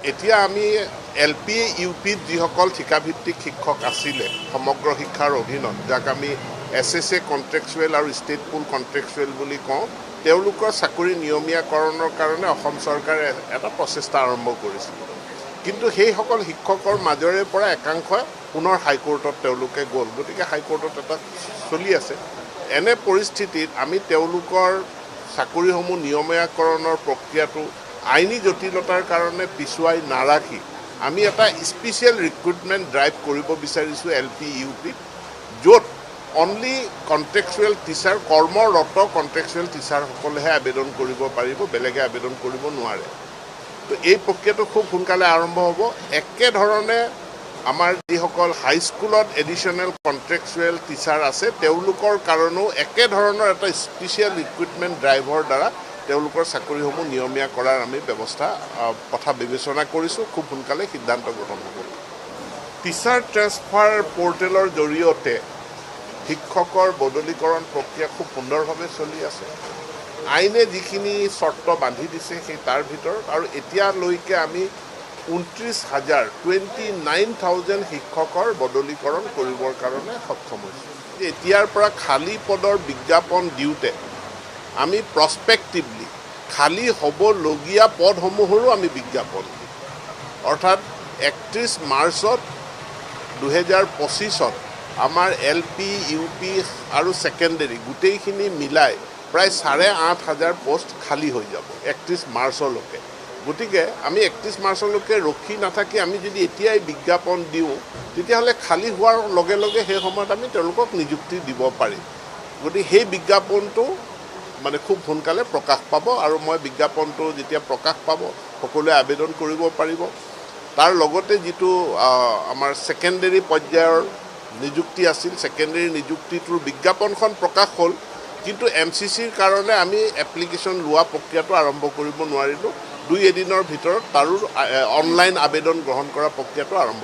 এতিয়া আমি এলপি ইউপিত যিসকল ঠিকাভিত্তিক শিক্ষক আছিলে সমগ্ৰ শিক্ষাৰ অধীনত যাক আমি এছএছএ কন্ট্ৰেকচুৱেল আৰু ষ্টেটপুল কন্ট্ৰেকচুৱেল বুলি কওঁ তেওঁলোকৰ চাকৰি নিয়মীয়াকৰণৰ কাৰণে অসম চৰকাৰে এটা প্ৰচেষ্টা আৰম্ভ কৰিছিল কিন্তু সেইসকল শিক্ষকৰ মাজৰে পৰা একাংশই পুনৰ হাইকোৰ্টত তেওঁলোকে গ'ল গতিকে হাইকোৰ্টত এটা চলি আছে এনে পৰিস্থিতিত আমি তেওঁলোকৰ চাকৰিসমূহ নিয়মীয়াকৰণৰ প্ৰক্ৰিয়াটো আইনী জটিলতাৰ কাৰণে পিছুৱাই নাৰাখি আমি এটা স্পেচিয়েল ৰিক্ৰুটমেণ্ট ড্ৰাইভ কৰিব বিচাৰিছোঁ এলপি ইউপিত য'ত অনলি কন্ট্ৰেকচুৱেল টিচাৰ কৰ্মৰত কন্ট্ৰেকচুৱেল টিচাৰসকলেহে আবেদন কৰিব পাৰিব বেলেগে আবেদন কৰিব নোৱাৰে তো এই প্ৰক্ৰিয়াটো খুব সোনকালে আৰম্ভ হ'ব একেধৰণে আমাৰ যিসকল হাইস্কুলত এডিশ্যনেল কন্ট্ৰেকচুৱেল টিচাৰ আছে তেওঁলোকৰ কাৰণেও একেধৰণৰ এটা স্পেচিয়েল ৰিক্ৰুটমেণ্ট ড্ৰাইভৰ দ্বাৰা তেওঁলোকৰ চাকৰিসমূহ নিয়মীয়া কৰাৰ আমি ব্যৱস্থা কথা বিবেচনা কৰিছোঁ খুব সোনকালে সিদ্ধান্ত গ্ৰহণ হ'ব টিচাৰ ট্ৰেন্সফাৰ পৰ্টেলৰ জৰিয়তে শিক্ষকৰ বদলীকৰণ প্ৰক্ৰিয়া খুব সুন্দৰভাৱে চলি আছে আইনে যিখিনি চৰ্ত বান্ধি দিছে সেই তাৰ ভিতৰত আৰু এতিয়ালৈকে আমি 29,000 শিক্ষকৰ বদলীকৰণ কৰিবৰ কাৰণে সক্ষম হৈছোঁ এতিয়াৰ পৰা খালী পদৰ বিজ্ঞাপন দিওঁতে আমি প্ৰস্পেক্টিভলি খালী হ'বলগীয়া পদসমূহৰো আমি বিজ্ঞাপন দিম অৰ্থাৎ 31 মাৰ্চত 2025ত আমাৰ এলপি ইউপি আৰু ছেকেণ্ডেৰী গোটেইখিনি মিলাই প্ৰায় 8,500 পোষ্ট খালী হৈ যাব 31 মাৰ্চলৈকে গতিকে আমি 31 মাৰ্চলৈকে ৰখি নাথাকি আমি যদি এতিয়াই বিজ্ঞাপন দিওঁ তেতিয়াহ'লে খালী হোৱাৰ লগে লগে সেই সময়ত আমি তেওঁলোকক নিযুক্তি দিব পাৰিম গতিকে সেই বিজ্ঞাপনটো মানে খুব সোনকালে প্ৰকাশ পাব আৰু মই বিজ্ঞাপনটো যেতিয়া প্ৰকাশ পাব সকলোৱে আবেদন কৰিব পাৰিব তাৰ লগতে যিটো আমাৰ ছেকেণ্ডেৰী পৰ্যায়ৰ নিযুক্তি আছিল ছেকেণ্ডেৰী নিযুক্তিটোৰ বিজ্ঞাপনখন প্ৰকাশ হ'ল কিন্তু MCCৰ কাৰণে আমি এপ্লিকেশ্যন লোৱা প্ৰক্ৰিয়াটো আৰম্ভ কৰিব নোৱাৰিলোঁ 2 এদিনৰ ভিতৰত তাৰো অনলাইন আবেদন গ্ৰহণ কৰা প্ৰক্ৰিয়াটো আৰম্ভ